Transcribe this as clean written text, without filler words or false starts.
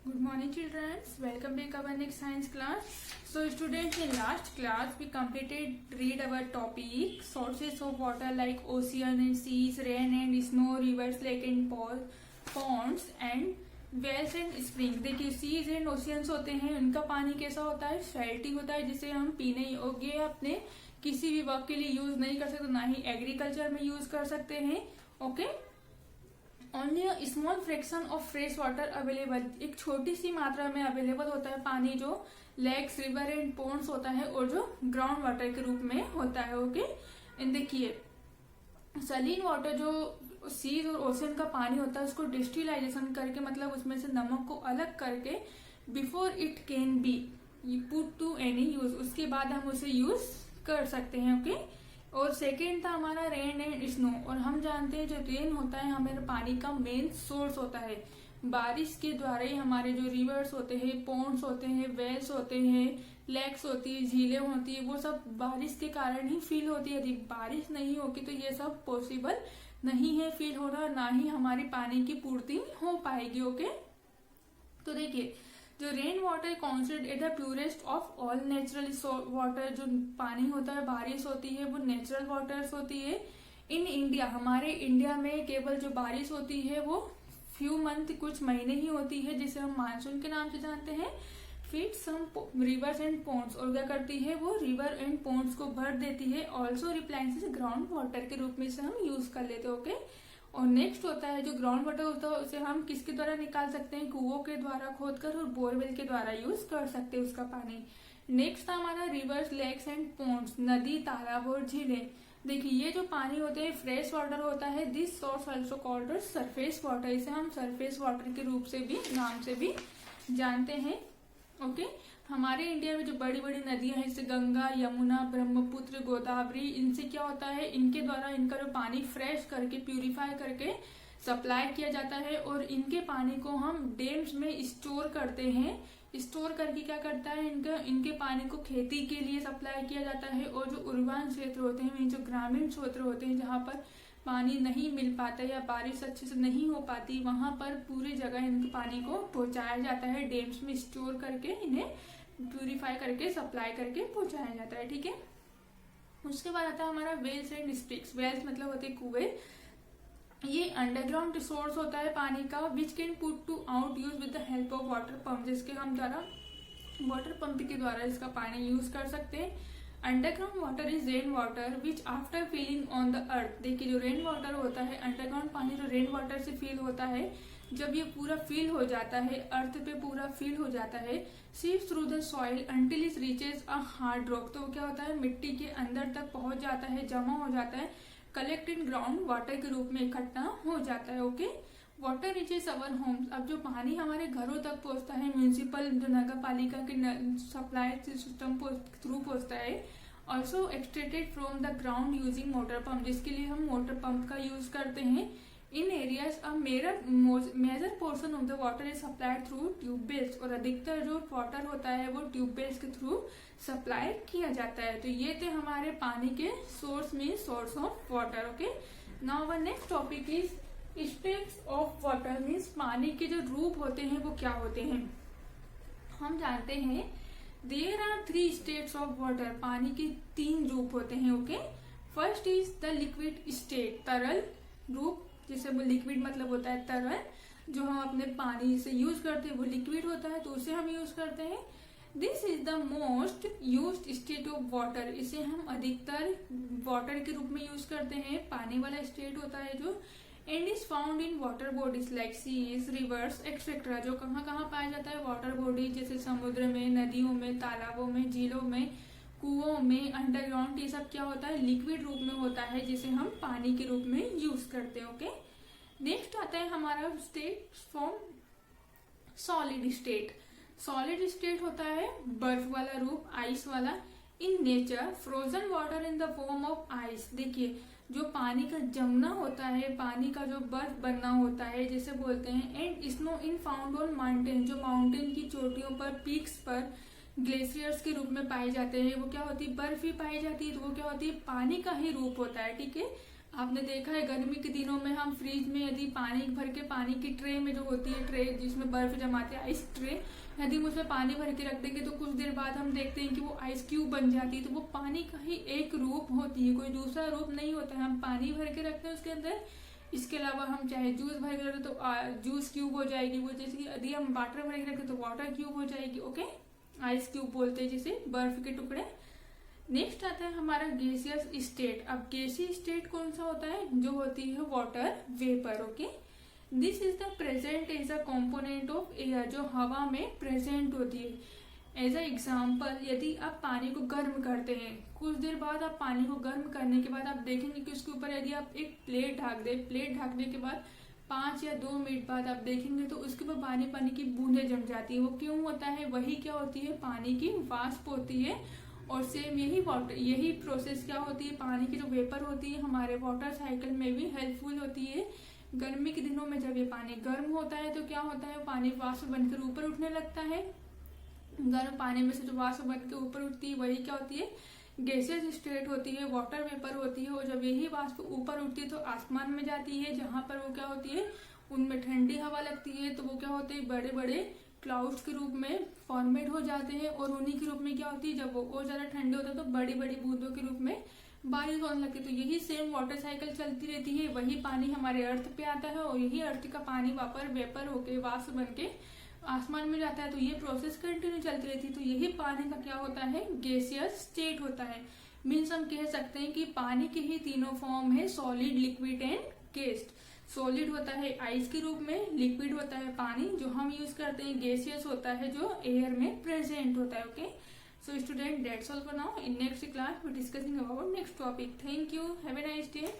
Good morning, children. Welcome back our next science class. So, students, in last class we completed read our topic sources of water like ocean and seas, rain and snow, rivers, lake and ponds and wells and spring. देखिए seas and oceans होते हैं, उनका पानी कैसा होता है, सैल्टी होता है, जिसे हम पीने योग्य अपने किसी भी वर्क के लिए यूज नहीं कर सकते, ना ही एग्रीकल्चर में यूज कर सकते हैं। Okay, only a small fraction of fresh water available, एक छोटी सी मात्रा में अवेलेबल होता है पानी जो लेक्स, रिवर एंड पोन्ड्स होता है और जो ग्राउंड वाटर के रूप में होता है। ओके, एंड देखिए सलीन वाटर जो सीज और ओशन का पानी होता है उसको डिस्टिलाइजेशन करके, मतलब उसमें से नमक को अलग करके, before it can be put to any use, उसके बाद हम उसे यूज कर सकते हैं। ओके, और सेकेंड था हमारा रेन एंड स्नो। और हम जानते हैं जो रेन होता है हमारे पानी का मेन सोर्स होता है, बारिश के द्वारा ही हमारे जो रिवर्स होते हैं, पॉन्ड्स होते हैं, वेल्स होते हैं, लेक्स होती है, झीलें होती है, वो सब बारिश के कारण ही फील होती है। यदि बारिश नहीं होगी तो ये सब पॉसिबल नहीं है फील होना, ना ही हमारी पानी की पूर्ति हो पाएगी। ओके, तो देखिए जो rain water considered at the purest of all natural water, जो पानी होता है बारिश होती है वो नेचुरल वाटर्स होती है। इन इंडिया, हमारे इंडिया में केवल जो बारिश होती है वो फ्यू मंथ, कुछ महीने ही होती है, जिसे हम मानसून के नाम से जानते हैं। फीड सम रिवर्स एंड पोन्ड्स, और क्या करती है वो रिवर एंड पोन्ड्स को भर देती है। ऑल्सो रिप्लाइंस ग्राउंड वाटर के रूप में इसे हम यूज कर लेते हैं। ओके, और नेक्स्ट होता है जो ग्राउंड वाटर होता है उसे हम किसके द्वारा निकाल सकते हैं, कुओं के द्वारा खोदकर और बोरवेल के द्वारा यूज कर सकते हैं उसका पानी। नेक्स्ट था हमारा रिवर्स, लेक्स एंड पोन्ड्स, नदी, तालाब और झीलें। देखिए ये जो पानी होते हैं फ्रेश वाटर होता है। This source also called surface water, इसे हम सरफेस वाटर के रूप से भी, नाम से भी जानते हैं। ओके, हमारे इंडिया में जो बड़ी बड़ी नदियां हैं जैसे गंगा, यमुना, ब्रह्मपुत्र, गोदावरी, इनसे क्या होता है, इनके द्वारा इनका जो पानी फ्रेश करके प्यूरिफाई करके सप्लाई किया जाता है, और इनके पानी को हम डैम्स में स्टोर करते हैं। स्टोर करके क्या करता है, इनके पानी को खेती के लिए सप्लाई किया जाता है। और जो उर्वरन क्षेत्र होते हैं, जो ग्रामीण क्षेत्र होते हैं जहाँ पर पानी नहीं मिल पाता या बारिश अच्छे से नहीं हो पाती, वहां पर पूरी जगह इनके पानी को पहुंचाया जाता है, डैम्स में स्टोर करके इन्हें प्यूरिफाई करके सप्लाई करके पहुंचाया जाता है। ठीक है, उसके बाद आता है हमारा वेल्स एंड स्प्रिंग्स। वेल्स मतलब होते हैं कुएं। ये अंडरग्राउंड सोर्स होता है पानी का, which can put to out use with the help of water pump, जिसके हम द्वारा वाटर पंप के द्वारा इसका पानी यूज कर सकते हैं। Underground water is rain water which after feeling on the earth. देखिए जो रेन वाटर होता है, अंडरग्राउंड पानी जो रेन वाटर से फील होता है, जब ये पूरा फील हो जाता है, अर्थ पे पूरा फील हो जाता है, sieves through the soil until it reaches a hard rock, तो क्या होता है मिट्टी के अंदर तक पहुंच जाता है, जमा हो जाता है, कलेक्ट इन ग्राउंड वाटर के रूप में इकट्ठा हो जाता है। ओके, वाटर रीचेज अवर होम्स, अब जो पानी हमारे घरों तक पहुंचता है, म्यूनिसिपल जो नगर पालिका के सप्लाई सिस्टम थ्रू पहुंचता है। Also extracted from the ground using motor pump, जिसके लिए हम मोटर पंप का यूज करते हैं। In areas a major portion of the water is supplied through tubewells, और अधिकतर जो वाटर होता है वो ट्यूबवेल्स के थ्रू सप्लाई किया जाता है। तो ये थे हमारे पानी के सोर्स में source of water. Okay, now our next topic is states of water, means पानी के जो रूप होते हैं वो क्या होते हैं। हम जानते हैं there are 3 states of water, पानी के 3 रूप होते हैं। Okay, first is the liquid state, तरल रूप, जिसे वो लिक्विड मतलब होता है तरल, जो हम अपने पानी से यूज करते हैं वो लिक्विड होता है, तो उसे हम यूज करते हैं। This is the most used state of water, इसे हम अधिकतर वाटर के रूप में यूज करते हैं, पानी वाला स्टेट होता है जो, and is found in water bodies like seas, rivers etcetera, जो कहाँ कहाँ पाया जाता है, वाटर बॉडी जैसे समुद्र में, नदियों में, तालाबों में, झीलों में, कुओं में, अंडरग्राउंड, ये सब क्या होता है लिक्विड रूप में होता है, जिसे हम पानी के रूप में यूज करते हैं। ओके, नेक्स्ट आता है हमारा state form solid state. Solid state होता है बर्फ वाला रूप, आइस वाला। In nature frozen water in the form of ice, देखिए जो पानी का जमना होता है, पानी का जो बर्फ बनना होता है जिसे बोलते हैं। And snow in found on mountain, जो माउंटेन की चोटियों पर, पीक्स पर ग्लेशियर्स के रूप में पाए जाते हैं, वो क्या होती है बर्फ ही पाई जाती है, तो वो क्या होती है पानी का ही रूप होता है। ठीक है, आपने देखा है गर्मी के दिनों में हम फ्रिज में यदि पानी भर के, पानी की ट्रे में जो होती है ट्रे जिसमें बर्फ जमाते हैं, आइस ट्रे, यदि हम उसमें पानी भर के रख देंगे तो कुछ देर बाद हम देखते हैं कि वो आइस क्यूब बन जाती है। तो वो पानी का ही एक रूप होती है, कोई दूसरा रूप नहीं होता है। हम पानी भर के रखते हैं उसके अंदर, इसके अलावा हम चाहे जूस भर के रखें तो जूस क्यूब हो जाएगी वो, जैसे कि यदि हम वाटर भर के रखें तो वाटर क्यूब हो जाएगी। ओके, आइस क्यूब बोलते हैं जिसे, बर्फ के टुकड़े। नेक्स्ट आता है हमारा गैसियस स्टेट। अब गैसीय स्टेट कौन सा होता है? जो होती है water vapour. Okay, this is the present as a component of air, जो हवा में प्रेजेंट होती है। एज अ एग्जाम्पल, यदि आप पानी को गर्म करते हैं, कुछ देर बाद आप पानी को गर्म करने के बाद आप देखेंगे कि उसके ऊपर यदि आप एक प्लेट ढक दे, प्लेट ढकने के बाद 5 या 2 मिनट बाद आप देखेंगे तो उसके ऊपर पानी पानी की बूंदें जम जाती है। वो क्यों होता है? वही क्या होती है? पानी की वाष्प होती है। और सेम यही प्रोसेस क्या होती है? पानी की जो वेपर होती है हमारे वाटर साइकिल में भी हेल्पफुल होती है। गर्मी के दिनों में जब ये पानी गर्म होता है तो क्या होता है? पानी वाष्प बनकर ऊपर उठने लगता है। गर्म पानी में से जो वाष्प बनकर ऊपर उठती है वही क्या होती है? गैसियस स्टेट होती है, वाटर वेपर होती है। और जब यही वाष्प ऊपर उठती है तो आसमान में जाती है, जहां पर वो क्या होती है? उनमें ठंडी हवा लगती है, तो वो क्या होते हैं? बड़े बड़े क्लाउड्स के रूप में फॉर्मेट हो जाते हैं। और उन्हीं के रूप में क्या होती है? जब वो और ज्यादा ठंडे होते हैं तो बड़ी बड़ी बूंदों के रूप में बारिश होने लगती है। तो यही सेम वाटर साइकिल चलती रहती है। वही पानी हमारे अर्थ पे आता है और यही अर्थ का पानी वापर वेपर होके वाष्प बन के आसमान में जाता है। तो ये प्रोसेस कंटिन्यू चलती रहती है। तो यही पानी का क्या होता है? गैसियस स्टेट होता है। मीन्स हम कह सकते हैं कि पानी के ही तीनों फॉर्म है, solid, liquid and gas. Solid होता है आइस के रूप में, लिक्विड होता है पानी जो हम यूज करते हैं, गैसियस होता है जो एयर में प्रेजेंट होता है। Okay, so student, that's all for now. In next class we're discussing about next topic. Thank you, have a nice day.